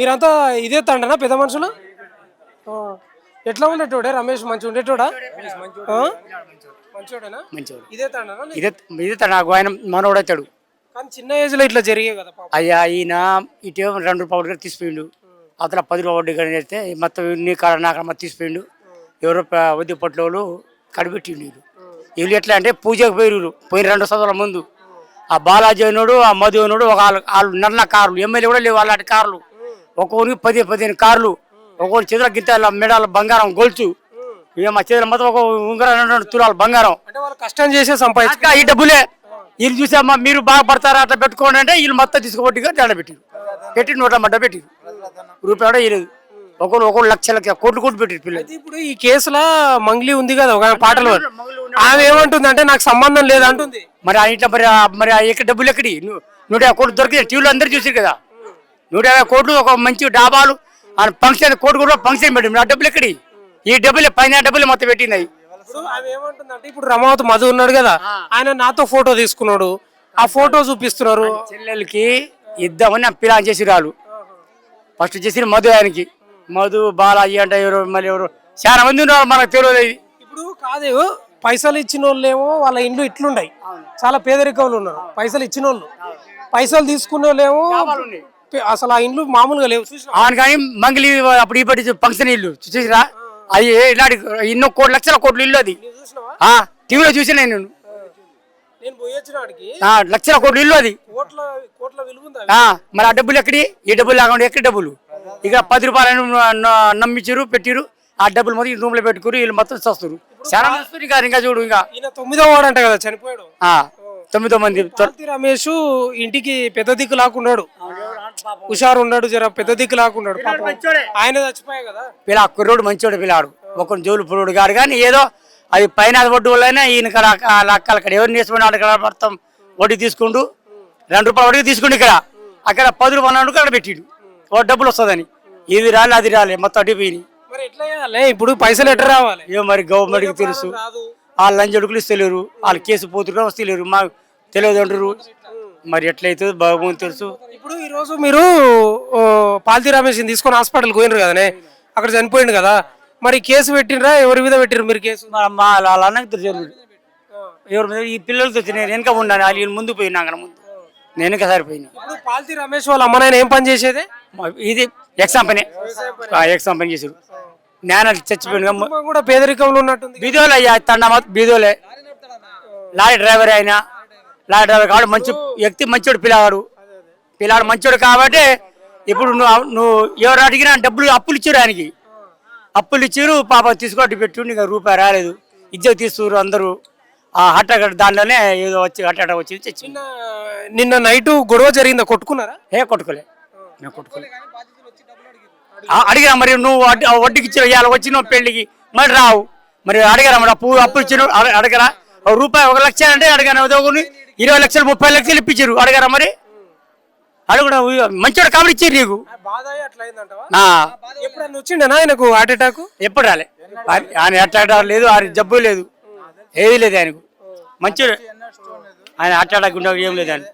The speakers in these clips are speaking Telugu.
మీరంతా ఇదే తండనా పెద్ద మనుషులు? ఆ. ఎట్లా ఉండేటోడే రమేష్? మంచిగా ఉండేటోడా? ఆ? మంచోడేనా? మంచివాడు. ఇదే తండనా? ఇదే ఇదే నాకు ఆయన మనోడతాడు. కానీ చిన్న ఏజ్ లో ఇట్లా జరిగాయి కదా పాపం. అయ్యా ఈయన ఇటే ₹2 తీసిపోయిండు. అతను ₹10 కానీ చేస్తే మొత్తం నీ కాడ నా కాడ మొత్తం తీసిపోయిండు. ఎవరో వద్దు పట్ల కడిపెట్టిండు వీళ్ళు. వీళ్ళు ఎట్లా అంటే పూజకు పోయిన 2 సంవత్సరాల ముందు ఆ బాలాజీ అయినోడు ఆ మధు అయినోడు వాళ్ళు నల్ల కార్లు ఎమ్మెల్యే కూడా లేవు అలాంటి కార్లు. ఒక్కొక్కరికి 15 కార్లు, ఒక్కొక్కరి చేతుల గిత్తాల మెడాల బంగారం గొలుసు, ఇక మా చేతుల మొత్తం ఒక ఉంగరం 2 తులాలు బంగారం. అంటే వాళ్ళు కష్టం చేసే సంపాదించు. ఈ డబ్బులే వీళ్ళు చూసామ్మా మీరు బాగుపడతారా అట్లా పెట్టుకోండి అంటే వీళ్ళు మొత్తం తీసుకోబట్టిగా దండ పెట్టి 100 పెట్టి రూపాయి కూడా ఇవ్వలేదు. ఒకరు లక్ష కోట్లు పెట్టి పిల్లలు. ఇప్పుడు ఈ కేసులో మంగ్లీ ఉంది కదా ఒక పాటలు, ఆమె ఏమంటుంది అంటే నాకు సంబంధం లేదు అంటుంది. మరి ఇట్లా మరి ఎక్కడ డబ్బులు ఎక్కడి 150 కోట్లు దొరికింది. టీవీలో అందరూ చూసారు కదా. 150 కోట్లు ఒక మంచి డాబాలు ఫంక్షన్ కోటి కూడా ఫంక్షన్ పెట్టింది. ఆ డబ్బులు ఎక్కడి? ఈ డబ్బులు పైన డబ్బులు మొత్తం పెట్టింది. ఆమె ఏమంటుందంటే ఇప్పుడు రమావతి మధు ఉన్నాడు కదా, ఆయన నాతో ఫోటో తీసుకున్నాడు, ఆ ఫోటో చూపిస్తున్నారు. చెల్లెలకి ఇద్దామని పిలాన్ చేసి రాలు ఫస్ట్ చేసి మధు, ఆయనకి మధు బాలాజీ అంటే ఎవరు మళ్ళీ ఎవరు చాలా మంది ఉన్నారు మనకు తెలియదు. ఇప్పుడు కాదు, పైసలు ఇచ్చిన వాళ్ళు ఏమో వాళ్ళ ఇండ్లు ఇట్లుంటాయి, చాలా పేదరికంలో ఉన్నారు. పైసలు ఇచ్చిన వాళ్ళు, పైసలు తీసుకునే వాళ్ళు ఏమో అసలు ఆ ఇండ్లు మామూలుగా లేవు. అవును కానీ మంగళి అప్పుడు ఇప్పటి ఫంక్షన్ ఇల్లు చూసిరా, అది ఇలాంటి ఎన్నో లక్షల కోట్లు ఇల్లు. అది టీవీలో చూసిన నేను లక్షల కోట్లు ఇల్లు. అది మరి ఆ డబ్బులు ఎక్కడి? ఈ డబ్బులు లేకుండా ఎక్కడి డబ్బులు? ఇక ₹10 నమ్మించారు పెట్టిరు. ఆ డబ్బులు మొత్తం రూమ్ లో పెట్టుకుని వీళ్ళు మొత్తం వస్తారు. చాలా ఇంకా చూడు ఇంకా 9వ వాడు అంట కదా చనిపోయాడు. 9 మంది. రమేష్ ఇంటికి పెద్ద దిక్కు లాక్కున్నాడు, హుషారు ఉన్నాడు, జర పెద్ద దిక్కు లాక్కున్నాడు. ఆయన చచ్చిపోయాయి కదా. పిల్ల కుర్రోడు మంచోడు పిల్లాడు, ఒక జోలు పురుడు గారు. కానీ ఏదో అది పైన ఒడ్డు వల్ల ఈయన అక్కడ ఎవరిని వేసుకుని అక్కడ మొత్తం వడ్డీ తీసుకుంటూ ₹2 వడ్డీ తీసుకుంటు ఇక్కడ అక్కడ ₹10 అక్కడ పెట్టిడు డబ్బులు వస్తుందని. ఇది రాలే అది రాలే మొత్తం అడిపోయి. ఇప్పుడు పైసలు ఎట్లా రావాలి? ఏమో మరి గవర్నమెంట్ కి తెలుసు. వాళ్ళు లంచడుకులు ఇస్తలేరు, వాళ్ళు కేసు పోతుగా వస్తలేరు, మాకు తెలియదు అంటారు. మరి ఎట్లయితే బాగుంది తెలుసు. ఇప్పుడు ఈ రోజు మీరు పాల్తీ రమేష్ తీసుకొని హాస్పిటల్కి పోయినారు కదనే, అక్కడ చనిపోయింది కదా, మరి కేసు పెట్టినరా? ఎవరి మీద పెట్టిరు మీరు కేసు? మా అన్నకు తెలియదు ఎవరి మీద. ఈ పిల్లలతో నేను వెనక ఉన్నాను, వాళ్ళు ముందు పోయినా అక్కడ ముందు నేను వెనక సరిపోయినా. పాల్తీ రమేష్ వాళ్ళ అమ్మ నాయన ఏం పని చేసేది? ఇది ఎగ్జామ్ పని చేసారు. నేను చచ్చిపోయిన కూడా పేదరికంలో ఉన్నట్టుంది. బీదోలే అయ్యా, తండ బీదోలే. లారీ డ్రైవర్ అయినా లారీ డ్రైవర్ కాబట్టి మంచి వ్యక్తి, మంచోడు పిల్లాడు మంచోడు కాబట్టి ఇప్పుడు నువ్వు ఎవరు అడిగినా డబ్బులు అప్పులు ఇచ్చారు, ఆయనకి అప్పులు ఇచ్చారు. పాప తీసుకొట్టి పెట్టు, నీకు రూపాయి రాలేదు, ఇజ్జత్ తీస్తున్నారు అందరూ. ఆ అట్ట దానిలోనే ఏదో వచ్చి అట్ట వచ్చి చచ్చి. నిన్న నైట్ గొడవ జరిగిందా? కొట్టుకున్నారా? కొట్టుకోలే, మేము కొట్టుకోలే. అడిగా మరి నువ్వు వడ్డీకి ఇచ్చిన ఇవాళ వచ్చిన పెళ్లికి మరి రావు, మరి అడిగారా? మరి అప్పులు ఇచ్చిన అడగరా? రూపాయి 1 లక్ష అంటే అడిగాను, 20 లక్షలు 30 లక్షలు ఇప్పించారు. అడగారా? మరి అడుగుడా మంచోడు కాబట్టి ఇచ్చారు నీకు. వచ్చిండేనా ఆయనకు హార్ట్ అటాక్? ఎప్పుడు రాలే, ఆయన అటాక్ లేదు, ఆయన జబ్బు లేదు, ఏది లేదు ఆయనకు. మంచోడు ఆయన అటాక్ ఉండే ఏం లేదు, ఆయన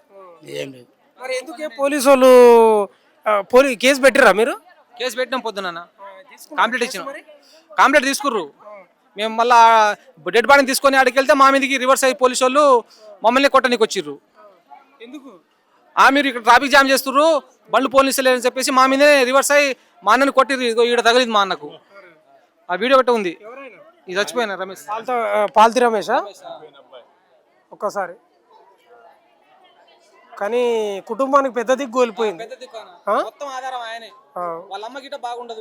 ఏం లేదు. మరి ఎందుకే పోలీసు వాళ్ళు కేసు పెట్టిరా? మీరు కేసు పెట్టినాం పొద్దున, కంప్లీట్ తీసుకుర్రు. మేము మళ్ళా డెడ్ బాడీని తీసుకొని ఆడికి వెళ్తే మా మీదకి రివర్స్ అయ్యి పోలీసు వాళ్ళు మమ్మల్ని కొట్టడానికి వచ్చిర్రు. ఎందుకు? మీరు ఇక్కడ ట్రాఫిక్ జామ్ చేస్తుర్రు, బండ్లు పోలీసులు అని చెప్పేసి మా మీదే రివర్స్ అయ్యి మా అన్నని కొట్టిర్రు. ఈడ తగిలింది మా అన్నకు, ఆ వీడియో గట్ట ఉంది. ఇది చచ్చిపోయిన రమేష్, పాల్తీ రమేష్. ఒక్కసారి కానీ కుటుంబానికి పెద్ద దిక్కు కోల్పోయింది. వాళ్ళ అమ్మ గిట్ట బాగుండదు,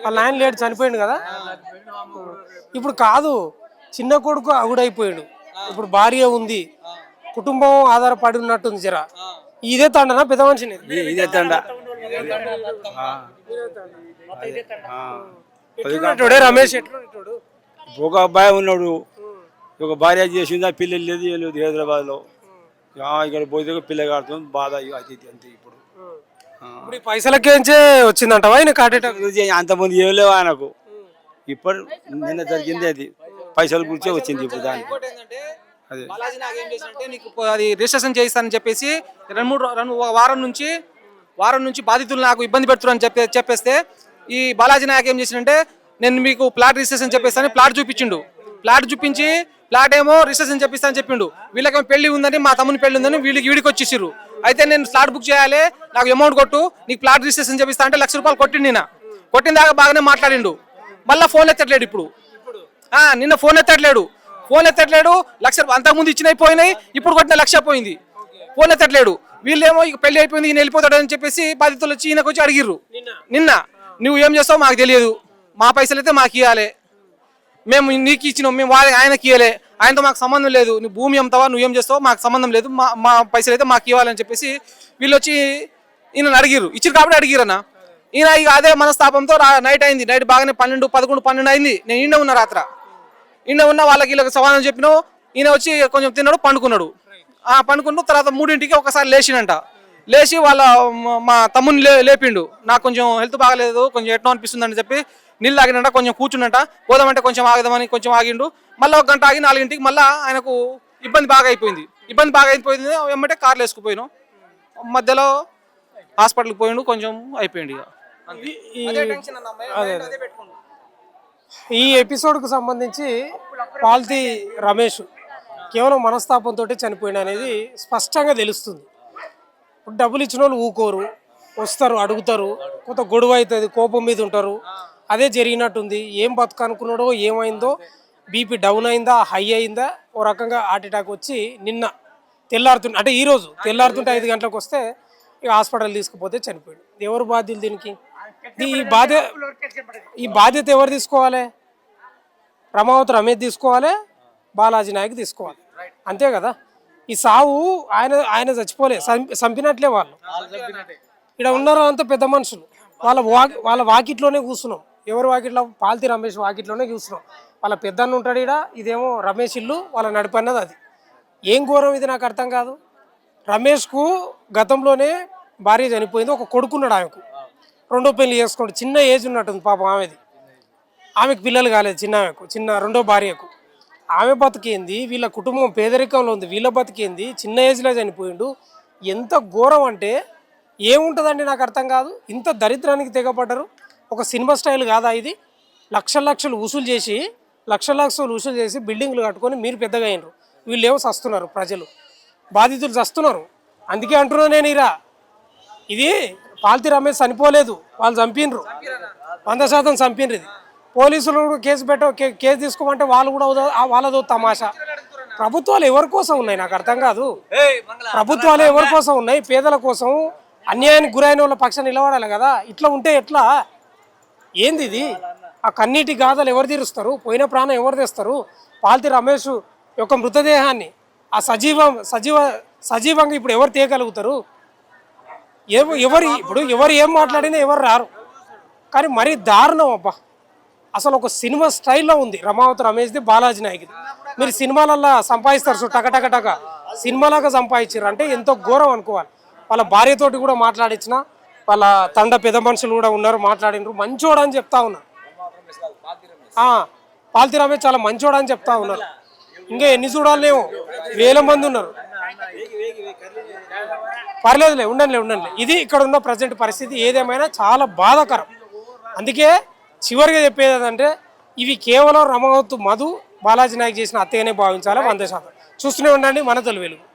వాళ్ళ ఆయన లేడు, చనిపోయింది కదా. ఇప్పుడు కాదు, చిన్న కొడుకు అగుడైపోయాడు, ఇప్పుడు భార్య ఉంది, కుటుంబం ఆధారపడి ఉన్నట్టుంది. జర ఇదే తండనా పెద్ద మనిషిని? ఇదే తండ. రమేష్ ఒక అబ్బాయి ఉన్నాడు, ఒక భార్య చేసింది, పిల్లలు లేదు, ఏం లేదు. హైదరాబాద్ లో ఇక్కడ పోతే పిల్ల కాడుతుంది, బాధ అది అంతే. ఇప్పుడు పైసలకేంచే వచ్చిందంటవా ఆయన హార్ట్ అటాక్? అంతమంది ఏం లేవు ఆయనకు. ఇప్పుడు నిన్న జరిగింది అది పైసలు గురించే వచ్చింది. ఇప్పుడు దానికి బాలాజీ నాకు ఏం చేసినట్టే నీకు అది రిజిస్ట్రేషన్ చేయిస్తానని చెప్పేసి 2 వారం నుంచి వారం నుంచి బాధితులు నాకు ఇబ్బంది పెడుతున్నారని చెప్పేస్తే ఈ బాలాజీ నాయక్ ఏం చేసిందంటే నేను మీకు ప్లాట్ రిజిస్ట్రేషన్ చెప్పేస్తాను ప్లాట్ చూపించిండు. ప్లాట్ చూపించి ప్లాట్ ఏమో రిజిస్ట్రేషన్ చెప్పిస్తానని చెప్పిండు. వీళ్ళకేమో పెళ్లి ఉందని మా తమ్ముని పెళ్లి ఉందని వీడికి వచ్చేసారు. అయితే నేను ఫ్లాట్ బుక్ చేయాలి, నాకు అమౌంట్ కొట్టు, నీకు ప్లాట్ రిజిస్ట్రేషన్ చెప్పిస్తా అంటే ₹1,00,000 కొట్టిండు. నిన్న కొట్టిన దాకా బాగానే మాట్లాడిండు. మళ్ళీ ఫోన్ ఎత్తట్లేడు. ఇప్పుడు నిన్న ఫోన్ ఎత్తట్లేడు. ₹1,00,000 అంతకుముందు ఇచ్చినవి పోయినాయి, ఇప్పుడు కొట్టిన 1,00,000 పోయింది. ఫోన్ ఎత్తట్లేడు. వీళ్ళేమో ఇక పెళ్లి అయిపోయింది, ఈయన వెళ్ళిపోతాడు అని చెప్పేసి బాధితులు వచ్చి ఈయనకు వచ్చి అడిగిర్రు. నిన్న నువ్వు ఏం చేస్తావు మాకు తెలియదు, మా పైసలు అయితే మాకు ఇవ్వాలి, మేము నీకు ఇచ్చినాం, మేము ఆయనకి ఇవ్వలే, ఆయనతో మాకు సంబంధం లేదు, నువ్వు భూమి అమ్ముతావా నువ్వేం చేస్తావో మాకు సంబంధం లేదు, మా పైసలు అయితే మాకు ఇవ్వాలని చెప్పేసి వీళ్ళు వచ్చి ఈయన అడిగిర్రు. ఇచ్చిరు కాబట్టి అడిగిరన్న. ఈయన ఇక అదే మనస్తాపంతో నైట్ అయింది. నైట్ బాగానే 12, 11, 12 అయింది. నేను ఈయన ఉన్నా రాత్ర. ఈయన ఉన్న వాళ్ళకి వీళ్ళకి సమాధానం చెప్పినావు. ఈయన వచ్చి కొంచెం తిన్నాడు, పండుకున్నాడు. పండుకున్న తర్వాత 3ంటికి ఒకసారి లేచినంట. లేచి మా తమ్ముని లేపిండు. నాకు కొంచెం హెల్త్ బాగలేదు, కొంచెం ఎట్నో అనిపిస్తుంది అని చెప్పి నీళ్ళు తాగినంట. కొంచెం కూర్చున్నట. పోదామంటే కొంచెం ఆగదామని కొంచెం ఆగిండు. మళ్ళీ 1 గంట ఆగి 4ంటికి మళ్ళీ ఆయనకు ఇబ్బంది బాగా అయిపోయింది. వెంబటే కార్లు వేసుకుపోయినాం. మధ్యలో హాస్పిటల్కి పోయిండు, కొంచెం అయిపోయింది. ఈ ఎపిసోడ్కు సంబంధించి పాల్తీ రమేష్ కేవలం మనస్తాపంతో చనిపోయిన అనేది స్పష్టంగా తెలుస్తుంది. డబ్బులు ఇచ్చిన వాళ్ళు ఊకోరు, వస్తారు, అడుగుతారు, కొంత గొడవ అవుతుంది, కోపం మీద ఉంటారు. అదే జరిగినట్టుంది. ఏం బతుకనుకున్నాడో ఏమైందో, బీపీ డౌన్ అయిందా, హై అయిందా, ఓ రకంగా హార్ట్ అటాక్ వచ్చి నిన్న తెల్లారుతుంటే, అంటే ఈరోజు తెల్లారుతుంటే 5 గంటలకు వస్తే ఇక హాస్పిటల్ తీసుకుపోతే చనిపోయాడు. ఎవరు బాధ్యులు దీనికి? ఈ బాధ్యత ఎవరు తీసుకోవాలి? రమావతి రమేష్ తీసుకోవాలి, బాలాజీ నాయక్ తీసుకోవాలి, అంతే కదా. ఈ సావు ఆయన చచ్చిపోలే, చంపినట్లే వాళ్ళు. ఇక్కడ ఉన్నారు అంతా పెద్ద మనుషులు, వాళ్ళ వాకిట్లోనే కూర్చున్నాం. ఎవరు వాకిట్లో? పాల్తీ రమేష్ వాకిట్లోనే కూర్చున్నాం. వాళ్ళ పెద్దన్న ఉంటాడు ఇక్కడ, ఇదేమో రమేష్ ఇల్లు, వాళ్ళ నడిపన్నది అది. ఏం ఘోరం ఇది నాకు అర్థం కాదు. రమేష్కు గతంలోనే భార్య చనిపోయింది, ఒక కొడుకున్నాడు ఆమెకు, 2వ పెళ్లి చేసుకోండి, చిన్న ఏజ్ ఉన్నట్టుంది పాపం ఆమెది. ఆమెకు పిల్లలు కాలేదు, చిన్న 2వ భార్యకు. ఆమె బతికేంది, వీళ్ళ కుటుంబం పేదరికంలో ఉంది, వీళ్ళ బతికేంది, చిన్న ఏజ్లో చనిపోయిండు. ఎంత ఘోరం అంటే ఏముంటుందండి నాకు అర్థం కాదు. ఇంత దరిద్రానికి తెగపడ్డరు. ఒక సినిమా స్టైల్ కాదా ఇది? లక్షలు వసూలు చేసి బిల్డింగ్లు కట్టుకొని మీరు పెద్దగా అయినరు. వీళ్ళు ఏమో చస్తున్నారు, ప్రజలు బాధితులు చస్తున్నారు. అందుకే అంటున్నా నేను ఇది పాల్తీ రమేష్ చనిపోలేదు, వాళ్ళు చంపినరు, 100% చంపినరు. ఇది పోలీసులు కేసు తీసుకోమంటే వాళ్ళదో తమాషా. ప్రభుత్వాలు ఎవరి కోసం ఉన్నాయి నాకు అర్థం కాదు. ప్రభుత్వాలు ఎవరి కోసం ఉన్నాయి? పేదల కోసం, అన్యాయానికి గురైన వాళ్ళ పక్షాన్ని నిలబడాలి కదా. ఇట్లా ఉంటే ఎట్లా? ఏంది ఇది? ఆ కన్నీటి గాథలు ఎవరు తీరుస్తారు? పోయిన ప్రాణం ఎవరు తెస్తారు? పాల్తీ రమేష్ యొక్క మృతదేహాన్ని ఆ సజీవంగా ఇప్పుడు ఎవరు తీయగలుగుతారు? ఎవరు ఏం మాట్లాడినా ఎవరు రారు. కానీ మరీ దారుణం అబ్బా. అసలు ఒక సినిమా స్టైల్లో ఉంది రమావతి రమేష్ది, బాలాజీ నాయక్ది. మీరు సినిమాలల్లో సంపాదిస్తారు టక సినిమాలాగా సంపాదించారు అంటే ఎంతో ఘోరం అనుకోవాలి. వాళ్ళ భార్యతోటి కూడా మాట్లాడించిన, వాళ్ళ తండ పెద్ద మనుషులు కూడా ఉన్నారు, మాట్లాడినారు. మంచోడు అని చెప్తా ఉన్నారు. పాల్తీ రమేష్ చాలా మంచోడు అని చెప్తా ఉన్నారు. ఇంకా ఎన్ని చూడాలనేమో, వేల మంది ఉన్నారు. పర్లేదులే, ఉండండి. ఇది ఇక్కడ ఉన్న ప్రజెంట్ పరిస్థితి. ఏదేమైనా చాలా బాధాకరం. అందుకే చివరిగా చెప్పేది ఏంటంటే, ఇవి కేవలం రమావతి మధు, బాలాజీ నాయక్ చేసిన హత్యగానే భావించాలి 100%. చూస్తూనే ఉండండి మన తెలుగు వెలుగు.